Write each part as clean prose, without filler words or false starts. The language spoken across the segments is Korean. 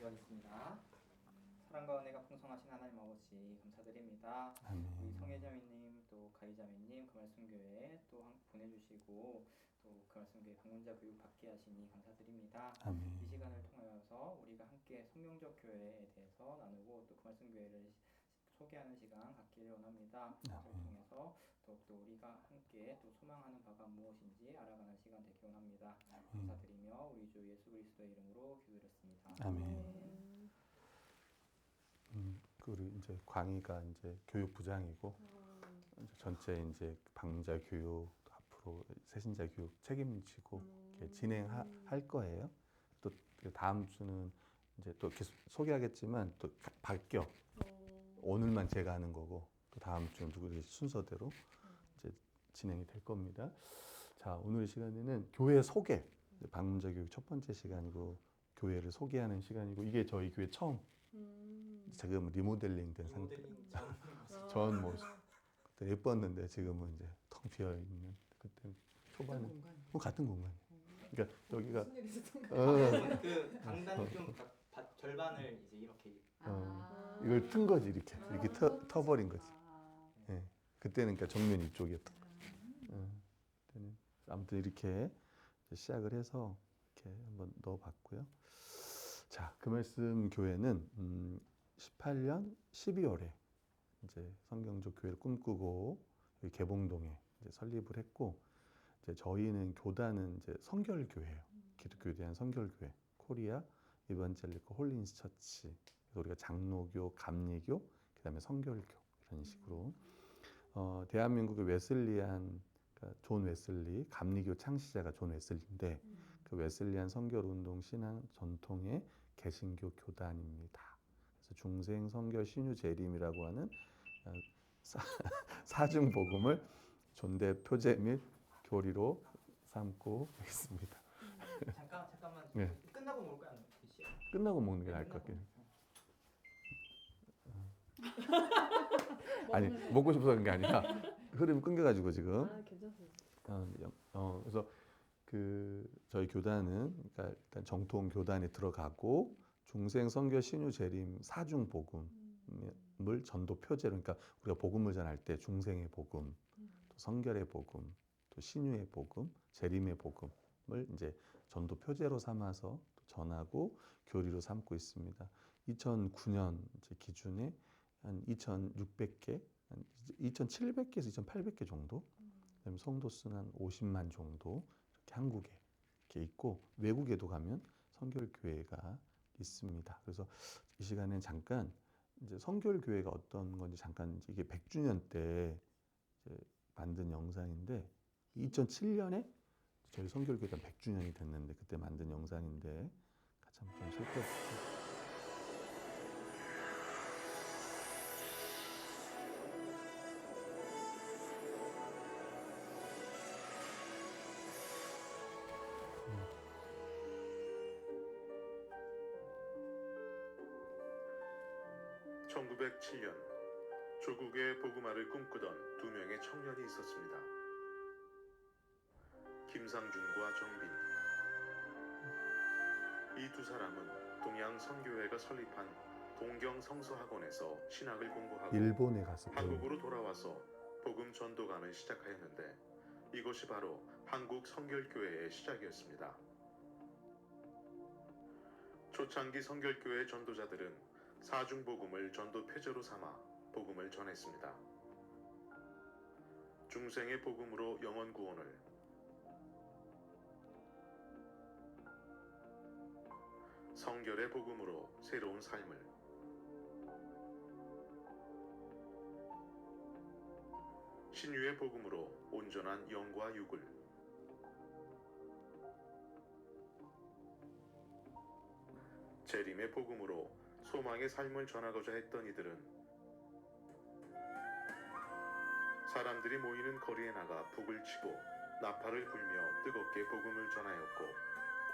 기도하겠습니다. 사랑과 은혜가 풍성하신 하나님 아버지 감사드립니다. 아멘. 우리 성혜자매님 또 가희자매님 그 말씀교회에 또 보내주시고 또 그 말씀교회 방문자 교육 받게 하시니 감사드립니다. 아멘. 이 시간을 통하여서 우리가 함께 성령적 교회에 대해서 나누고 또 그 말씀교회를 소개하는 시간 갖기를 원합니다. 그것을 통해서 더욱더 우리가 함께 또 소망하는 바가 무엇인지 알아가는 시간 되기 원합니다. 감사드리며 우리 주 예수 그리스도의 이름으로 기도드렸습니다. 아멘. 그리고 이제 광희가 이제 교육부장이고 이제 전체 이제 방자 교육 앞으로 새신자 교육 책임지고 이렇게 진행할 거예요. 또 다음 주는 이제 또 계속 소개하겠지만 또 바뀌어. 오늘만 제가 하는 거고 또 다음 주는 누구든지 순서대로 이제 진행이 될 겁니다. 자, 오늘 시간에는 교회 소개, 방문자 교육 첫 번째 시간이고 교회를 소개하는 시간이고 이게 저희 교회 처음 지금 리모델링 된 상태. 전 뭐 그때 예뻤는데 지금은 이제 텅 비어 있는 그때 초반에 같은 공간이에요. 그러니까 여기가 그 강단이 좀 절반을 이제 이렇게 이걸 튼 거지 이렇게 터버린 거지. 예. 그때는 그러니까 정면 이쪽이었던 거예요. 그때는 아무튼 이렇게 시작을 해서 이렇게 한번 넣어봤고요. 자, 그 말씀 교회는 18년 12월에 이제 성경적 교회를 꿈꾸고 여기 개봉동에 이제 설립을 했고 이제 저희는 교단은 이제 성결교회예요. 기독교에 대한 성결교회, 코리아 이반젤리컬 홀리인스 처치. 그래서 우리가 장로교, 감리교, 그다음에 성결교 이런 식으로 대한민국의 웨슬리안 그러니까 존 웨슬리 감리교 창시자가 존 웨슬리인데 그 웨슬리안 성결운동 신앙 전통의 개신교 교단입니다. 그래서 중생 성결 신유 재림이라고 하는 사중 복음을 존대 표제 및 교리로 삼고 있습니다. 잠깐만. 네. 끝나고 먹을까요? 끝나고 먹는 게 나을 것 같긴 해요. 아니 먹고 싶어서 그런 게 아니라 흐름이 끊겨가지고 지금. 괜찮습니다. 그래서 그 저희 교단은 그러니까 일단 정통 교단에 들어가고 중생 성결 신유 재림 사중 복음을 전도 표제로 그러니까 우리가 복음을 전할 때 중생의 복음, 또 성결의 복음, 또 신유의 복음, 재림의 복음을 이제 전도 표제로 삼아서 전하고 교리로 삼고 있습니다. 2009년 이제 기준에 한 2,600개, 한 2,700개에서 2,800개 정도, 그다음에 성도 수는 한 50만 정도 이렇게 한국에 이렇게 있고 외국에도 가면 성결교회가 있습니다. 그래서 이 시간엔 잠깐 이제 성결교회가 어떤 건지 잠깐 이게 100주년 때 이제 만든 영상인데 2007년에 저희 성결교회가 100주년이 됐는데 그때 만든 영상인데 같이 한번 좀 살펴볼게요. (1907년) 조국의 복음화를 꿈꾸던 두 명의 청년이 있었습니다. 김상준과 정빈. 이 두 사람은 동양 선교회가 설립한 동경 성서학원에서 신학을 공부하고 일본에 가서 한국으로 돌아와서 복음 전도관을 시작하였는데 이것이 바로 한국 성결교회의 시작이었습니다. 초창기 성결교회 전도자들은 사중복음을 전도 표제로 삼아 복음을 전했습니다. 중생의 복음으로 영혼 구원을, 성결의 복음으로 새로운 삶을, 신유의 복음으로 온전한 영과 육을, 재림의 복음으로 소망의 삶을 전하고자 했던 이들은 사람들이 모이는 거리에 나가 북을 치고 나팔을 불며 뜨겁게 복음을 전하였고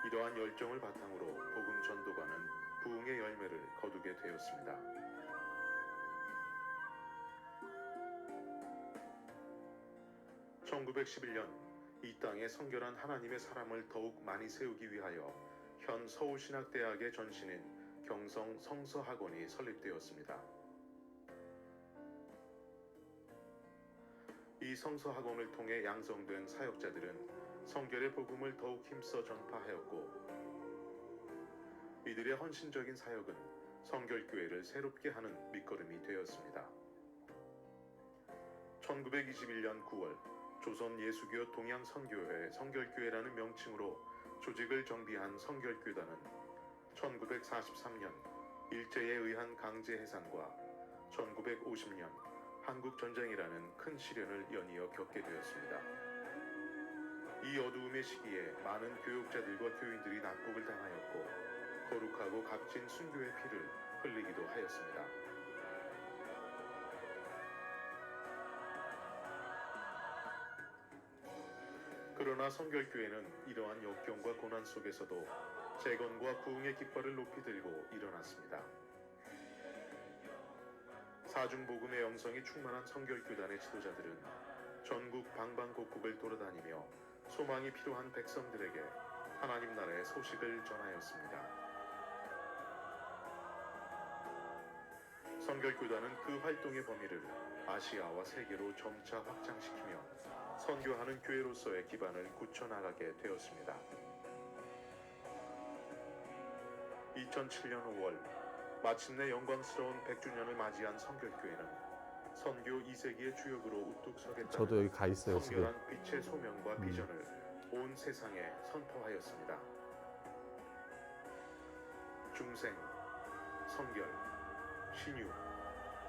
이러한 열정을 바탕으로 복음 전도가는 부흥의 열매를 거두게 되었습니다. (1911년) 이 땅에 성결한 하나님의 사람을 더욱 많이 세우기 위하여 현 서울신학대학의 전신인 경성 성서학원이 설립되었습니다. 이 성서학원을 통해 양성된 사역자들은 성결의 복음을 더욱 힘써 전파하였고, 이들의 헌신적인 사역은 성결교회를 새롭게 하는 밑거름이 되었습니다. 1921년 9월 조선 예수교 동양선교회 성결교회라는 명칭으로 조직을 정비한 성결교단은 1943년 일제에 의한 강제 해산과 1950년 한국전쟁이라는 큰 시련을 연이어 겪게 되었습니다. 이 어두움의 시기에 많은 교육자들과 교인들이 난국을 당하였고, 거룩하고 값진 순교의 피를 흘리기도 하였습니다. 그러나 성결교회는 이러한 역경과 고난 속에서도 재건과 부흥의 깃발을 높이 들고 일어났습니다. 사중복음의 영성이 충만한 성결교단의 지도자들은 전국 방방곡곡을 돌아다니며 소망이 필요한 백성들에게 하나님 나라의 소식을 전하였습니다. 성결교단은 그 활동의 범위를 아시아와 세계로 점차 확장시키며 선교하는 교회로서의 기반을 굳혀나가게 되었습니다. 2007년 5월 마침내 영광스러운 100주년을 맞이한 성결교회는 선교 2세기의 주역으로 우뚝 서겠다는 저도 여기 가 있어요 지금. 성결한 빛의 소명과 비전을 온 세상에 선포하였습니다. 중생, 성결, 신유,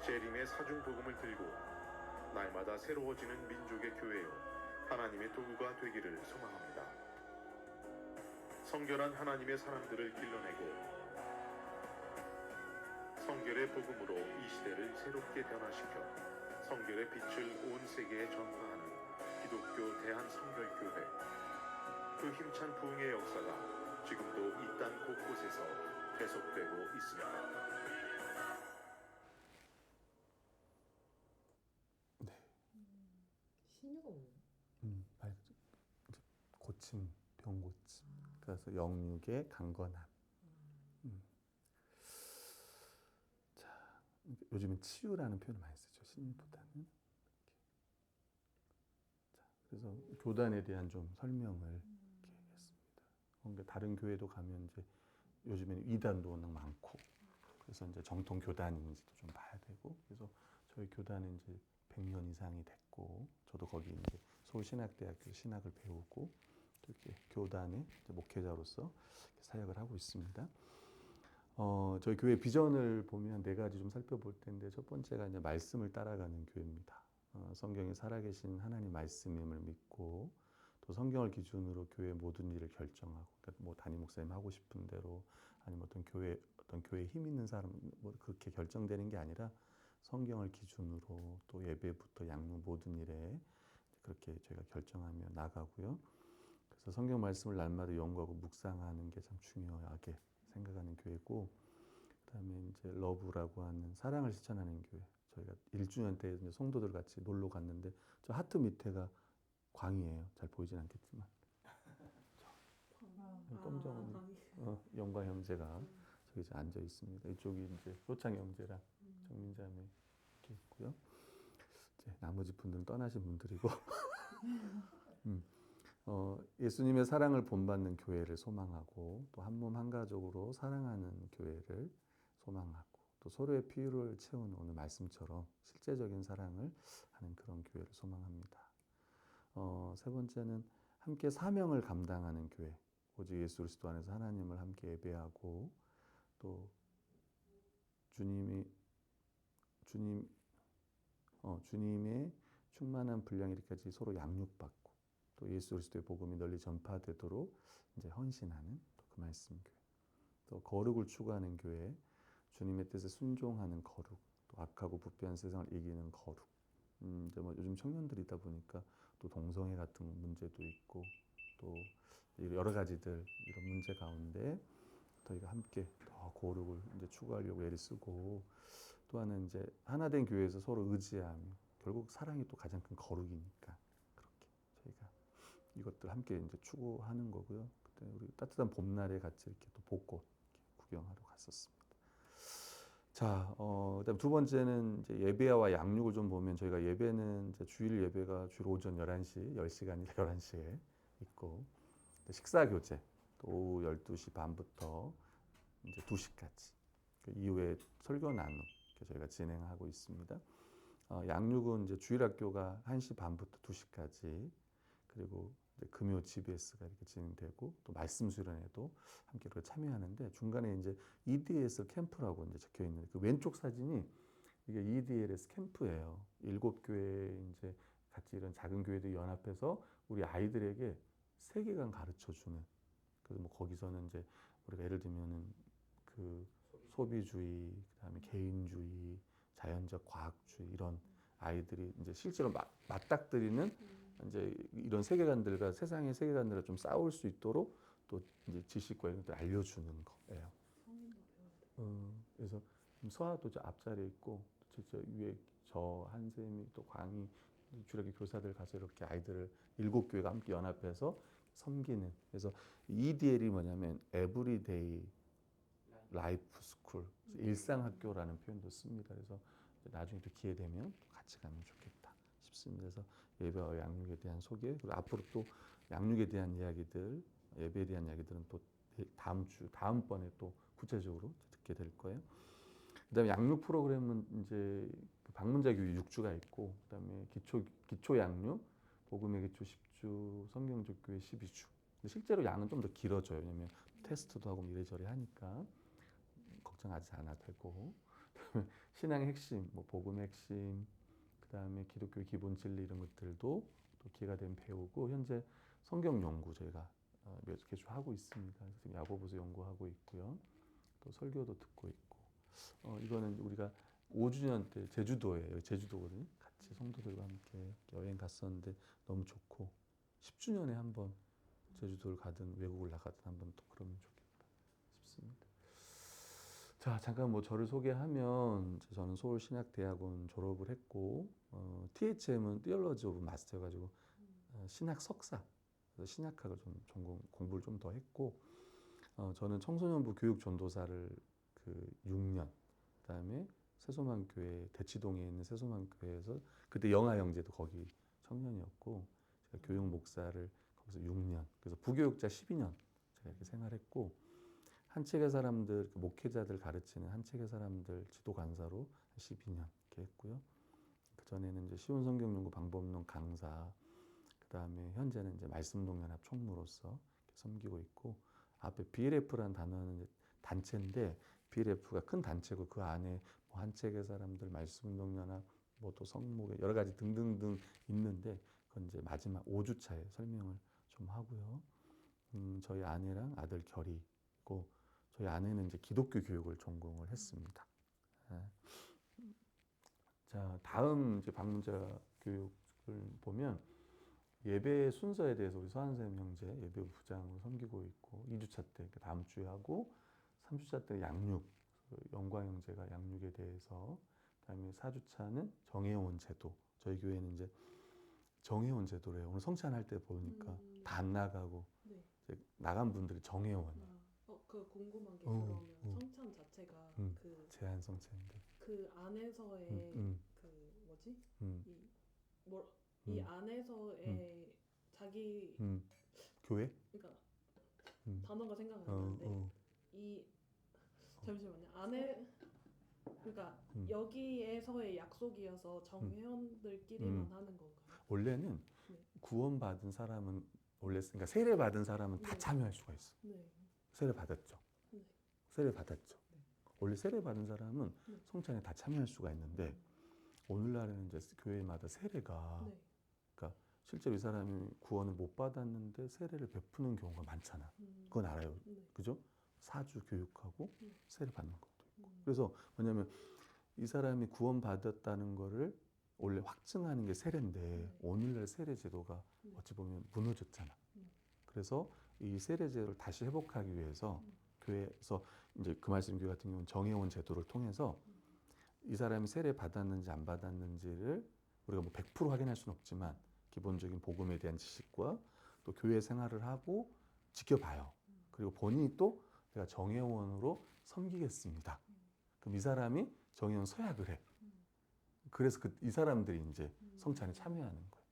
재림의 사중복음을 들고 날마다 새로워지는 민족의 교회요 하나님의 도구가 되기를 소망합니다. 성결한 하나님의 사람들을 길러내고 성결의 복음으로 이 시대를 새롭게 변화시켜 성결의 빛을 온 세계에 전파하는 기독교 대한성결교회, 그 힘찬 부흥의 역사가 지금도 이 땅 곳곳에서 계속되고 있습니다. 신유가 뭐예요? 고침, 병 고침. 그래서 영육의 강건함. 자, 요즘은 치유라는 표현을 많이 쓰죠. 신유보다는. 이렇게. 자, 그래서 교단에 대한 좀 설명을 이렇게 했습니다. 그러니까 다른 교회도 가면 이제 요즘에는 이단도 워낙 많고, 그래서 이제 정통 교단인지도 좀 봐야 되고, 그래서 저희 교단은 이제 100년 이상이 됐고, 저도 거기 이제 서울신학대학교 신학을 배우고 또 이렇게 교단의 목회자로서 사역을 하고 있습니다. 저희 교회 비전을 보면 네 가지 좀 살펴볼 텐데, 첫 번째가 이제 말씀을 따라가는 교회입니다. 성경에 살아계신 하나님 말씀임을 믿고, 또 성경을 기준으로 교회 모든 일을 결정하고, 그러니까 뭐 담임 목사님 하고 싶은 대로 아니면 어떤 교회 힘 있는 사람 뭐 그렇게 결정되는 게 아니라 성경을 기준으로 또 예배부터 양육 모든 일에 그렇게 저희가 결정하며 나가고요. 그래서 성경 말씀을 날마다 연구하고 묵상하는 게 참 중요하게 생각하는 교회고, 그다음에 이제 러브라고 하는 사랑을 실천하는 교회. 저희가 1주년 때 이제 성도들 같이 놀러 갔는데 저 하트 밑에가 광이에요. 잘 보이진 않겠지만. 검정은 영광 형제가 저기 이제 앉아 있습니다. 이쪽이 이제 효창 형제랑 정민자매 이렇게 있고요. 이제 나머지 분들은 떠나신 분들이고, 예수님의 사랑을 본받는 교회를 소망하고, 또 한 몸 한 가족으로 사랑하는 교회를 소망하고, 또 서로의 필요를 채우는 오늘 말씀처럼 실제적인 사랑을 하는 그런 교회를 소망합니다. 세 번째는 함께 사명을 감당하는 교회. 오직 예수 그리스도 안에서 하나님을 함께 예배하고, 또 주님의 충만한 분량 이르기까지 서로 양육받고, 또 예수 그리스도의 복음이 널리 전파되도록 이제 헌신하는 그 말씀 교회. 또 거룩을 추구하는 교회, 주님의 뜻에 순종하는 거룩, 또 악하고 부패한 세상을 이기는 거룩. 이제 뭐 요즘 청년들이다 보니까 또 동성애 같은 문제도 있고, 또 여러 가지들 이런 문제 가운데 저희가 함께 더 거룩을 이제 추구하려고 애를 쓰고, 또 하나는 이제 하나된 교회에서 서로 의지하며, 결국 사랑이 또 가장 큰 거룩이니까 그렇게 저희가 이것들 함께 이제 추구하는 거고요. 그때 우리 따뜻한 봄날에 같이 이렇게 또 벚꽃 구경하러 갔었습니다. 자, 그다음 두 번째는 이제 예배와 양육을 좀 보면 저희가 예배는 이제 주일 예배가 주로 오전 11시, 10시간이 11시에 있고 식사 교제 또 오후 12시 반부터 이제 2시까지 그 이후에 설교 나눔 이렇게 저희가 진행하고 있습니다. 양육은 이제 주일 학교가 1시 반부터 2시까지 그리고 이제 금요 GBS가 이렇게 진행되고 또 말씀 수련회도 함께 이렇게 참여하는데 중간에 이제 EDS 캠프라고 이제 적혀 있는 그 왼쪽 사진이 이게 EDLS 캠프예요. 7교회 이제 같이 이런 작은 교회들이 연합해서 우리 아이들에게 세계관 가르쳐 주는 그래서 뭐 거기서는 이제 우리가 예를 들면은 그 소비주의, 그다음에 개인주의, 자연적 과학주의 이런 아이들이 이제 실제로 맞닥뜨리는 이제 이런 세계관들과 세상의 세계관들을 좀 싸울 수 있도록 또 이제 지식과 이런 것들 알려주는 거예요. 그래서 서아도 저 앞자리에 있고 저 위에 저 한쌤이 또 광희 주력의 교사들 가서 이렇게 아이들을 7교회가 함께 연합해서 섬기는 그래서 EDL이 뭐냐면 에브리데이 라이프 스쿨 일상학교라는 표현도 씁니다. 그래서 나중에 또 기회 되면 같이 가면 좋겠다 싶습니다. 그래서 예배와 양육에 대한 소개 그리고 앞으로 또 양육에 대한 이야기들 예배에 대한 이야기들은 또 다음번에 또 구체적으로 듣게 될 거예요. 그다음에 양육 프로그램은 이제 방문자 교육 6주가 있고 그다음에 기초 양육 복음의 기초 10주 성경적 교회 12주 실제로 양은 좀 더 길어져요. 왜냐면 테스트도 하고 이래저래 하니까 걱정하지 않아도 되고 신앙의 핵심, 뭐 복음의 핵심, 그다음에 기독교의 기본 진리 이런 것들도 또 기회가 되면 배우고 현재 성경 연구 저희가 몇 개 주 하고 있습니다. 지금 야고보서 연구하고 있고요. 또 설교도 듣고 있고 이거는 우리가 5주년 때 제주도에 제주도거든요. 같이 성도들과 함께 여행 갔었는데 너무 좋고 10주년에 한번 제주도를 가든 외국을 나가든 한번 또 그러면 좋겠다 싶습니다. 자, 잠깐 뭐 저를 소개하면 저는 서울신학대학원 졸업을 했고 THM은 Theology of Master 가지고 신학 석사, 그래서 신학학을 좀 전공 공부를 좀 더 했고 저는 청소년부 교육 전도사를 그 6년, 그다음에 새소만교회 대치동에 있는 새소만교회에서 그때 영아 형제도 거기 청년이었고 제가 교육 목사를 거기서 6년, 그래서 부교육자 12년 제가 이렇게 생활했고. 한책의 사람들, 목회자들 가르치는 한책의 사람들 지도 간사로 12년 이렇게 했고요. 그 전에는 이제 시온 성경 연구 방법론 강사, 그 다음에 현재는 이제 말씀동연합 총무로서 섬기고 있고 앞에 BLF라는 단어는 이제 단체인데 BLF가 큰 단체고 그 안에 뭐 한책의 사람들, 말씀동연합, 뭐 또 성목회 여러 가지 등등등 있는데 그건 이제 마지막 5주차에 설명을 좀 하고요. 저희 아내랑 아들 결이고. 저희 아내는 이제 기독교 교육을 전공을 했습니다. 자, 다음 이제 방문자 교육을 보면 예배 순서에 대해서 우리 서한샘 형제 예배부 부장으로 섬기고 있고 2주차 때 다음 주에 하고 3주차 때 양육 영광 형제가 양육에 대해서 그다음에 4주차는 정회원 제도 저희 교회는 이제 정회원 제도래요. 오늘 성찬할 때 보니까 다 안 나가고 네. 이제 나간 분들이 정회원이에요. 그 궁금한 게 그러면 성찬 자체가 그 제한 성찬인데 그 안에서의 그 뭐지? 이 안에서의 자기 교회? 그러니까 단어가 생각이 안 나는데 이 잠시만요. 안에 그러니까 여기에서의 약속이어서 정회원들끼리만 하는 건가요? 원래는 네. 구원받은 사람은 원래 그러니까 세례 받은 사람은 다 참여할 수가 있어. 네. 세례 받았죠. 네. 세례 받았죠. 원래 세례 받은 사람은 성찬에 다 참여할 수가 있는데 오늘날에는 이제 교회마다 세례가 그러니까 실제로 이 사람이 구원을 못 받았는데 세례를 베푸는 경우가 많잖아. 그건 알아요. 그죠? 사주 교육하고 세례 받는 것도 있고. 그래서 뭐냐면 이 사람이 구원 받았다는 거를 원래 확증하는 게 세례인데 오늘날 세례 제도가 어찌 보면 무너졌잖아. 그래서 이 세례 제도를 다시 회복하기 위해서 교회에서 이제 그 말씀 교회 같은 경우는 정회원 제도를 통해서 이 사람이 세례 받았는지 안 받았는지를 우리가 뭐 100% 확인할 수는 없지만 기본적인 복음에 대한 지식과 또 교회 생활을 하고 지켜봐요. 그리고 본인이 또 내가 정회원으로 섬기겠습니다. 그럼 이 사람이 정해온 서약을 해. 그래서 이 사람들이 이제 성찬에 참여하는 거예요.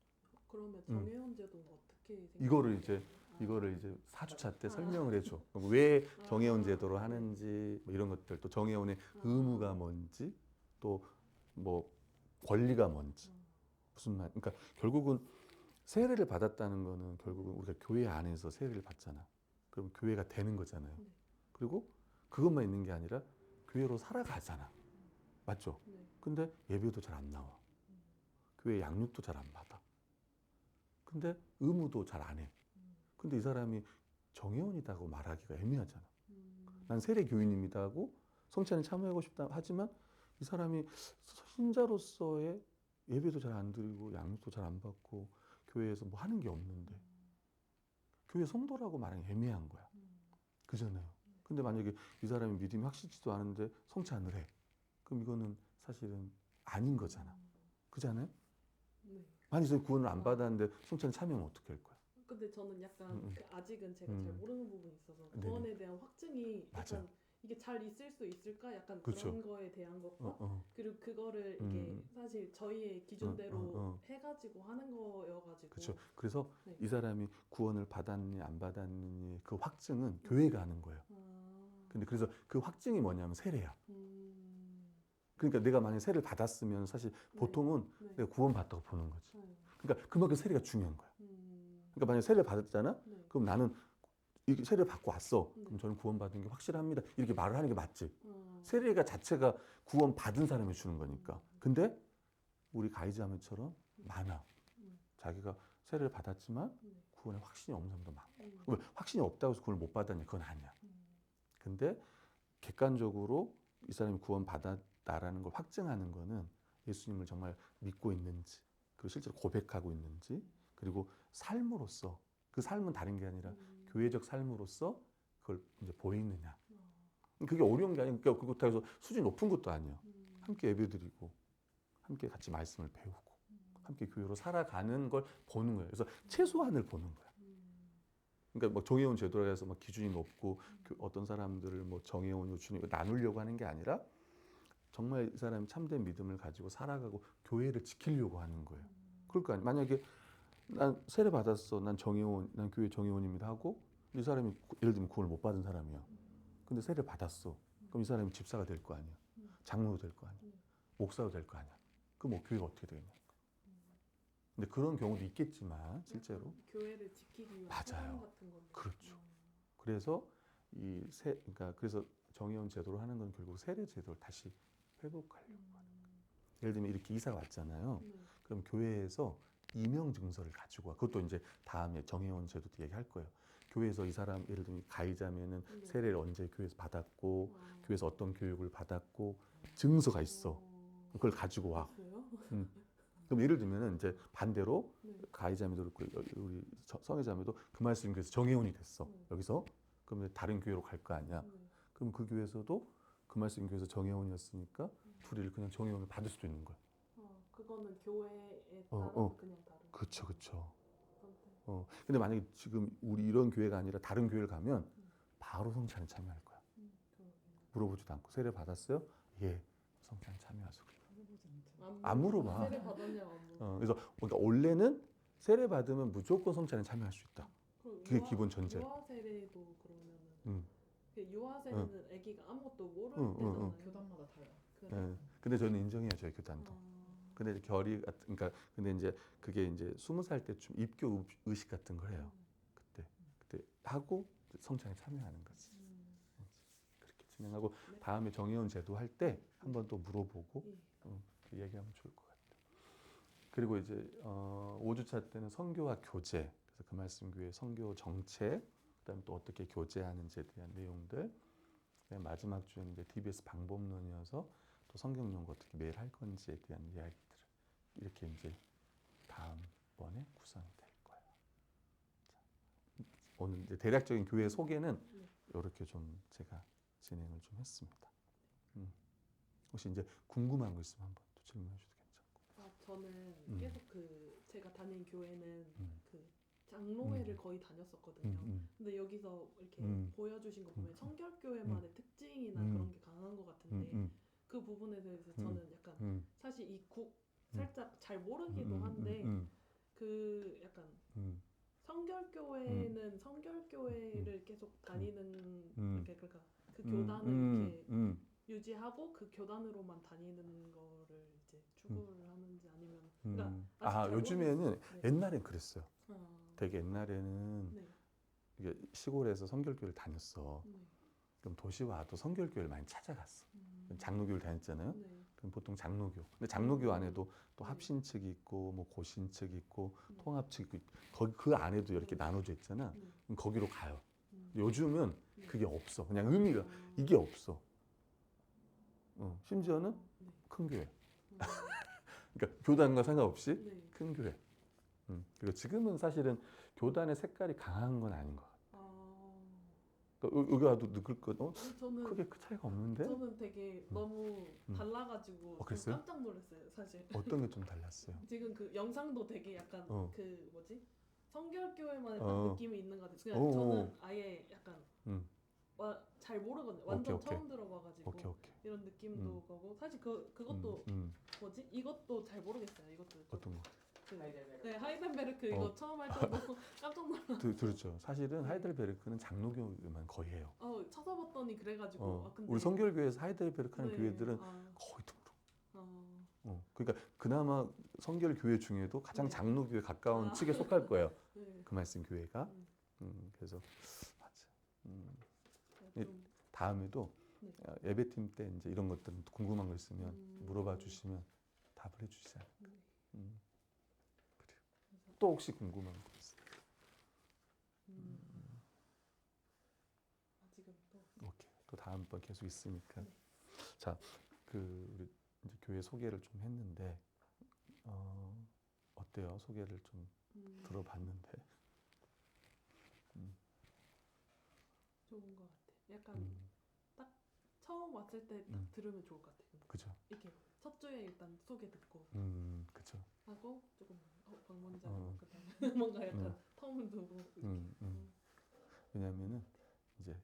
그러면 정혜원 제도는 어떻게 생각해요? 이거를 이제 4주차 때 설명을 해줘. 왜 정해온 제도로 하는지 뭐 이런 것들, 또 정해온의 의무가 뭔지, 또 뭐 권리가 뭔지, 무슨 말. 그러니까 결국은 세례를 받았다는 거는 결국은 우리가 교회 안에서 세례를 받잖아. 그럼 교회가 되는 거잖아요. 네. 그리고 그것만 있는 게 아니라 교회로 살아가잖아. 맞죠? 네. 근데 예배도 잘 안 나와. 교회 양육도 잘 안 받아. 근데 의무도 잘 안 해. 근데 이 사람이 정회원이다고 말하기가 애매하잖아. 난 세례 교인입니다 하고 성찬에 참여하고 싶다 하지만 이 사람이 신자로서의 예배도 잘 안 드리고 양육도 잘 안 받고 교회에서 뭐 하는 게 없는데 교회 성도라고 말하기 애매한 거야. 그잖아요. 근데 만약에 이 사람이 믿음이 확실치도 않은데 성찬을 해. 그럼 이거는 사실은 아닌 거잖아. 그잖아요? 네. 만약에 구원을 안 받았는데 성찬에 참여하면 어떻게 할 거야? 근데 저는 약간 그 아직은 제가 잘 모르는 부분이 있어서 네네. 구원에 대한 확증이 맞아. 약간 이게 잘 있을 수 있을까? 약간 그쵸. 그런 거에 대한 것과 그리고 그거를 이게 사실 저희의 기준대로 해가지고 하는 거여가지고 그렇죠. 그래서 네. 이 사람이 구원을 받았느니 안 받았느니 그 확증은 교회가 하는 거예요. 근데 그래서 그 확증이 뭐냐면 세례야. 그러니까 내가 만약에 세례를 받았으면 사실 보통은 네. 내가 구원 받다고 보는 거지. 네. 그러니까 그만큼 세례가 중요한 거야. 그러니까 만약에 세례를 받았잖아. 네. 그럼 나는 이 세례를 받고 왔어. 네. 그럼 저는 구원 받은 게 확실합니다. 이렇게 말을 하는 게 맞지. 세례가 자체가 구원 받은 사람이 주는 거니까. 근데 우리 가이자매처럼 많아. 자기가 세례를 받았지만 구원에 확신이 없는 사람도 많고. 왜 확신이 없다고 해서 구원을 못 받았냐? 그건 아니야. 근데 객관적으로 이 사람이 구원 받았다라는 걸 확증하는 거는 예수님을 정말 믿고 있는지, 그리고 실제로 고백하고 있는지, 그리고 삶으로서 그 삶은 다른 게 아니라 교회적 삶으로서 그걸 이제 보이느냐. 그게 어려운 게 아니고 그러니까 그렇다고 해서 수준이 높은 것도 아니야. 함께 예배드리고 함께 같이 말씀을 배우고 함께 교회로 살아가는 걸 보는 거예요. 그래서 최소한을 보는 거야. 그러니까 뭐 정해온 제도라 해서 막 기준이 높고 어떤 사람들을 뭐 정해온 요준이 나누려고 하는 게 아니라 정말 이 사람이 참된 믿음을 가지고 살아가고 교회를 지키려고 하는 거예요. 그럴 거 아니야. 만약에 난 세례 받았어. 난 정해온, 난 교회 정해온입니다 하고 이 사람이 예를 들면 구원을 못 받은 사람이야. 근데 세례 받았어. 그럼 이 사람이 집사가 될 거 아니야. 장로도 될 거 아니야. 목사도 될 거 아니야. 그럼 뭐 교회가 어떻게 되겠냐. 근데 그런 경우도 있겠지만 실제로 교회를 지키기 위한 맞아요. 사랑 같은 건데. 그렇죠. 그래서 그러니까 그래서 정해온 제도로 하는 건 결국 세례 제도를 다시 회복하려고 하는 거예요. 예를 들면 이렇게 이사가 왔잖아요. 그럼 교회에서 이명 증서를 가지고 와. 그것도 이제 다음에 정해온 제도도 얘기할 거예요. 교회에서 이 사람 예를 들면 가이자매는 세례를 언제 교회에서 받았고 교회에서 어떤 교육을 받았고 증서가 있어. 그걸 가지고 와. 그럼 예를 들면은 이제 반대로 가이자매도 그렇고 우리 성애자매도 그 말씀 교회에서 정해온이 됐어. 여기서 그럼 다른 교회로 갈 거 아니야. 그럼 그 교회에서도 그 말씀 교회에서 정해온이었으니까 둘이 그냥 정해온을 받을 수도 있는 거야. 그거는 교회에 따라서 그냥 다른. 그렇죠, 그렇죠. 근데 만약에 지금 우리 이런 교회가 아니라 다른 교회를 가면 바로 성찬에 참여할 거야. 물어보지도 않고 세례 받았어요? 예, 성찬 참여하세요. 안 물어봐. 세례 받았냐고 안 물어봐. 그래서 그러니까 원래는 세례 받으면 무조건 성찬에 참여할 수 있다. 그게 기본 전제. 유아 세례도 그러면은 그 유아 세례는 아기가 아무것도 모를 때잖아요. 교단마다 달라. 네. 근데 저는 인정해요, 저희 교단도. 근데 이제 그러니까 근데 이제 그게 이제 20살 때쯤 입교 의식 같은 걸 해요. 그때 하고 성찬에 참여하는 거지. 그렇게 진행하고 다음에 정해온 제도 할 때 한번 또 물어보고 얘기하면 좋을 것 같아요. 그리고 이제 5주차 때는 선교와 교제, 그래서 그 말씀 교회 선교 정책, 그다음에 또 어떻게 교제하는지에 대한 내용들. 마지막 주에는 이제 DBS 방법론이어서 또 성경 연구 어떻게 매일 할 건지에 대한 이야기들을 이렇게 이제 다음번에 구성이 될 거예요. 자, 오늘 이제 대략적인 교회 소개는 이렇게 좀 제가 진행을 좀 했습니다. 혹시 이제 궁금한 거 있으면 한번 또 질문해 주셔도 괜찮고. 저는 계속 제가 다닌 교회는 그 장로회를 거의 다녔었거든요. 근데 여기서 이렇게 보여주신 거 보면 청결교회만의 특징이나 그런 게 강한 것 같은데 그 부분에 대해서 저는 약간 사실 이 살짝 잘 모르기도 한데 그 약간 성결교회는 성결교회를 계속 다니는 이렇게 그러니까 그 교단을 이렇게 유지하고 그 교단으로만 다니는 거를 이제 추구를 하는지 아니면 그러니까 아직 잘 요즘에는 모르겠어요. 네. 옛날엔 그랬어요. 아, 되게 옛날에는 네. 이게 시골에서 성결교회를 다녔어. 네. 그럼 도시 와도 성결교회를 많이 찾아갔어. 장로교를 다녔잖아요. 네. 그럼 보통 장로교. 근데 장로교 안에도 또 네. 합신 측이 있고 뭐 고신 측이 있고 네. 통합 측이 있고 거기 그 안에도 이렇게 네. 나눠져 있잖아. 네. 그럼 거기로 가요. 음. 요즘은 네. 그게 없어. 그냥 의미가 아. 이게 없어. 심지어는 네. 큰 교회. 음. 그러니까 교단과 상관없이 네. 큰 교회. 그리고 지금은 사실은 교단의 색깔이 강한 건 아닌 것 같아요. 아. 그러니까 여기 와도 느낄 거 저는 크게 그 차이가 없는데 저는 되게 너무 달라가지고 좀 그랬어요? 깜짝 놀랐어요, 사실. 어떤 게 좀 달랐어요? 지금 그 영상도 되게 약간 그 뭐지? 성결교회만의 딱 느낌이 있는 것 같아요. 그냥 저는 아예 약간 잘 모르거든요. 완전 오케이. 처음 들어봐가지고 오케이. 이런 느낌도 거고 사실 그것도 뭐지? 이것도 잘 모르겠어요. 이것도 좀 어떤 거? 네, 하이덴베르크 이거 처음 할 때도 깜짝 놀랐어요. 들었죠. 사실은 네. 하이델베르크는 장로교만 거의 해요. 찾아봤더니 그래가지고 근데 우리 성결교회에서 하이델베르크 하는 네. 교회들은 아. 거의 드물어. 그러니까 그나마 성결교회 중에도 가장 네. 장로교회 가까운 측에 속할 거예요. 네. 그 말씀 교회가. 그래서 맞아. 좀, 다음에도 네. 예배팀 때 이제 이런 것들 궁금한 거 있으면 물어봐 주시면 답을 해주시죠. 네. 그래요. 또 혹시 궁금한 거 있어요? 아직은 또 오케이. 또 다음번 계속 있으니까. 네. 자, 우리 이제 교회 소개를 좀 했는데 어때요? 소개를 좀 들어봤는데. 좋은 것 같아. 약간 딱 처음 왔을 때 딱 들으면 좋을 것 같아요. 그죠? 이렇게 첫 주에 일단 소개 듣고 그죠. 하고 조금 방문자 그다음에 뭔가 약간 텀을 두고 이렇게. 왜냐면은 이제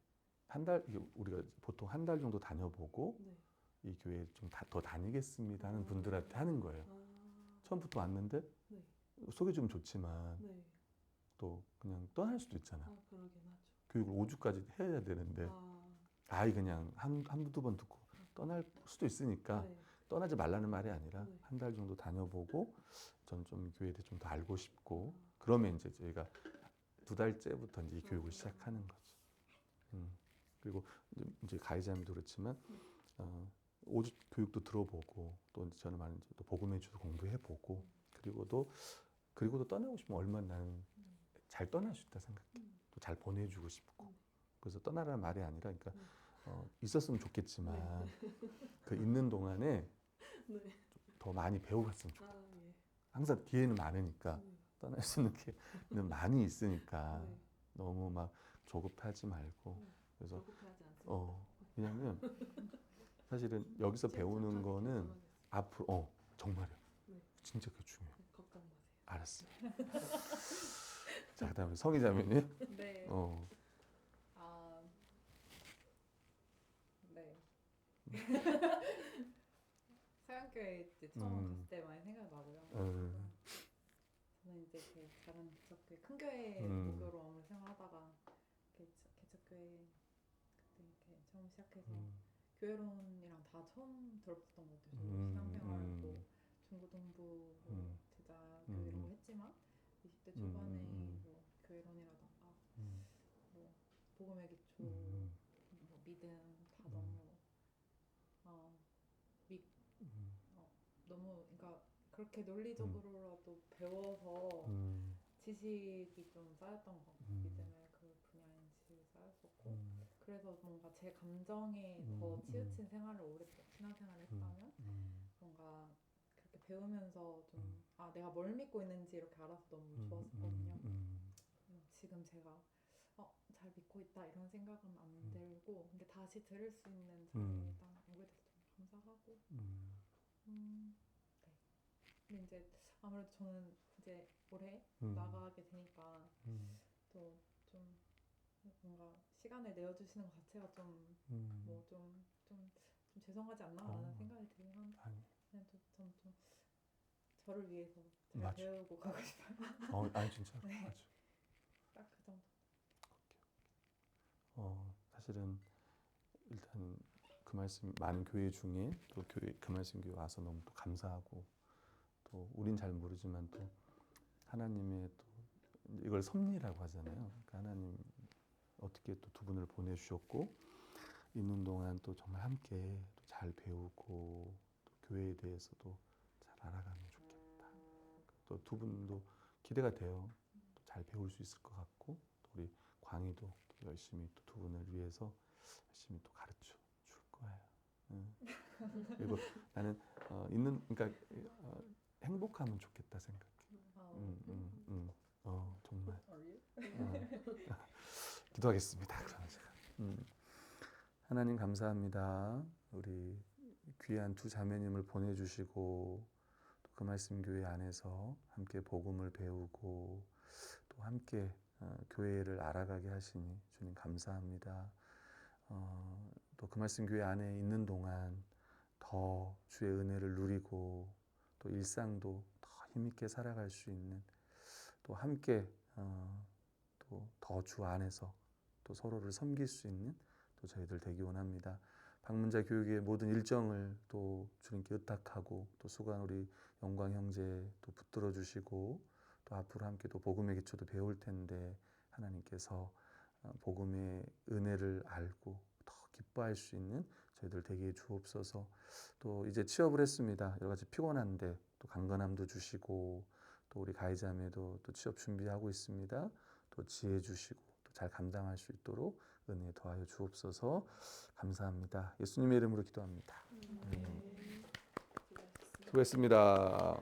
우리가 보통 한 달 정도 다녀보고 네. 이 교회 좀 더 다니겠습니다 하는 분들한테 하는 거예요. 처음부터 왔는데 네. 소개 좀 좋지만 네. 또 그냥 떠날 수도 있잖아. 그러긴 하죠. 교육을 5주까지 해야 되는데 아이 그냥 한두 번 듣고 떠날 수도 있으니까 네. 떠나지 말라는 말이 아니라 네. 한 달 정도 다녀보고 전 좀 교회에 대해 좀 더 알고 싶고 그러면 이제 저희가 2달째부터 이제 이 교육을 시작하는 거죠. 그리고 이제 가해자님도 그렇지만 5주 교육도 들어보고 또 이제 저는 말하는 또 복음의 주도 공부해보고 그리고도 떠나고 싶으면 얼마나 나는 잘 떠날 수 있다 생각해. 또 잘 보내주고 싶고. 그래서 떠나라는 말이 아니라 그러니까 있었으면 좋겠지만 그 있는 동안에 네. 더 많이 배워갔으면 좋겠다. 예. 항상 기회는 많으니까 떠날 수 있는 기회는 많이 있으니까 네. 너무 막 조급하지 말고 그래서 조급하지 않습니다. 왜냐면 사실은 여기서 배우는 거는 앞으로 정말요. 네. 진짜 그게 중요해요. 걱정 마세요. 알았어요. 자, 그다음에 성희자매님. 네. 네. 서양교회 이제 처음 갔을 때 많이 생각나고요. 저는 이제 그 작은 개척교회, 큰 교회 목요로 아무리 생활하다가 개척교회 그때 이렇게 처음 시작해서 교회론이랑 다 처음 들어봤던 것 같아요. 저도 신앙생활 뭐 중고등부 뭐 제자교회 이런 거 했지만 20대 초반에 뭐 교회론이라던가 뭐 복음의 기초, 뭐 믿음 다 너무 그러니까 그렇게 논리적으로라도 배워서 지식이 좀 쌓였던 것 같아요. 믿음의 그 분야인 지식이 쌓였었고 그래서 뭔가 제 감정에 더 치우친 생활을 오랫동안 신앙생활을 했다면 뭔가 그렇게 배우면서 좀 내가 뭘 믿고 있는지 이렇게 알아서 너무 좋았었거든요. 지금 제가 잘 믿고 있다 이런 생각은 안 들고 근데 다시 들을 수 있는 자리에 일단 오게 돼서 좀 감사하고 네. 근데 이제 아무래도 저는 이제 올해 나가게 되니까 또 좀 뭔가 시간을 내어주시는 것 자체가 좀 뭐 좀 좀 죄송하지 않나라는 어. 생각이 들긴 한데 아니, 그냥 좀 저를 위해서 잘 맞아. 배우고 가고 싶어요. 아니 진짜로 네. 맞아. 딱 그 정도. 사실은 일단 그 말씀 많은 교회 중에 또 교회 그 말씀 교회 와서 너무 또 감사하고 또 우린 잘 모르지만 또 하나님의 또 이걸 섭리라고 하잖아요. 그러니까 하나님 어떻게 또 두 분을 보내주셨고 있는 동안 또 정말 함께 또 잘 배우고 또 교회에 대해서도 잘 알아가면 좋겠다. 또 두 분도 기대가 돼요. 또 잘 배울 수 있을 것 같고 또 우리 광희도 또 열심히 또 두 분을 위해서 열심히 또 가르쳐 줄 거예요. 응. 그리고 나는 그러니까 행복하면 좋겠다 생각해. 정말. 기도하겠습니다. 그럼 제가. 하나님 감사합니다. 우리 귀한 두 자매님을 보내주시고 또 그 말씀 교회 안에서 함께 복음을 배우고 또 함께 교회를 알아가게 하시니 주님 감사합니다. 또 그 말씀 교회 안에 있는 동안 더 주의 은혜를 누리고 또 일상도 더 힘있게 살아갈 수 있는 또 함께 또 더 주 안에서 또 서로를 섬길 수 있는 또 저희들 되기 원합니다. 방문자 교육의 모든 일정을 또 주님께 의탁하고 또 수고한 우리 영광 형제 또 붙들어 주시고 또 앞으로 함께 또 복음의 기초도 배울 텐데 하나님께서 복음의 은혜를 알고 더 기뻐할 수 있는 저희들 되게 주옵소서. 또 이제 취업을 했습니다. 여러 가지 피곤한데 또 강건함도 주시고 또 우리 가해자매도 또 취업 준비하고 있습니다. 또 지혜 주시고 또 잘 감당할 수 있도록 은혜 더하여 주옵소서. 감사합니다. 예수님의 이름으로 기도합니다. 수고했습니다.